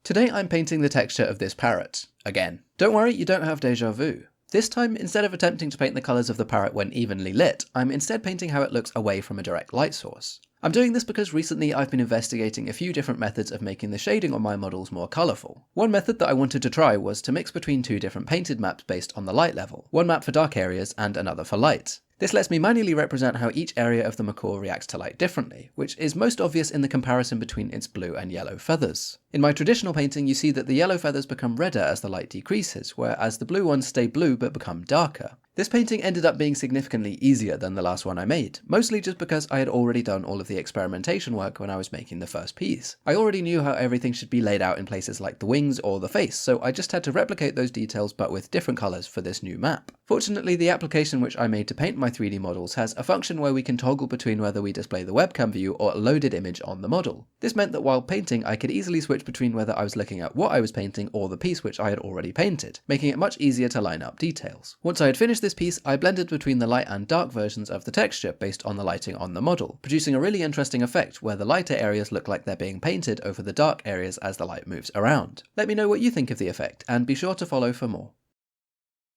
Today I'm painting the texture of this parrot. Again. Don't worry, you don't have deja vu. This time, instead of attempting to paint the colours of the parrot when evenly lit, I'm instead painting how it looks away from a direct light source. I'm doing this because recently I've been investigating a few different methods of making the shading on my models more colourful. One method that I wanted to try was to mix between two different painted maps based on the light level, one map for dark areas and another for light. This lets me manually represent how each area of the macaw reacts to light differently, which is most obvious in the comparison between its blue and yellow feathers. In my traditional painting, you see that the yellow feathers become redder as the light decreases, whereas the blue ones stay blue but become darker. This painting ended up being significantly easier than the last one I made, mostly just because I had already done all of the experimentation work when I was making the first piece. I already knew how everything should be laid out in places like the wings or the face, so I just had to replicate those details but with different colours for this new map. Fortunately, the application which I made to paint my 3D models has a function where we can toggle between whether we display the webcam view or a loaded image on the model. This meant that while painting, I could easily switch between whether I was looking at what I was painting or the piece which I had already painted, making it much easier to line up details. Once I had finished this piece, I blended between the light and dark versions of the texture based on the lighting on the model, producing a really interesting effect where the lighter areas look like they're being painted over the dark areas as the light moves around. Let me know what you think of the effect, and be sure to follow for more.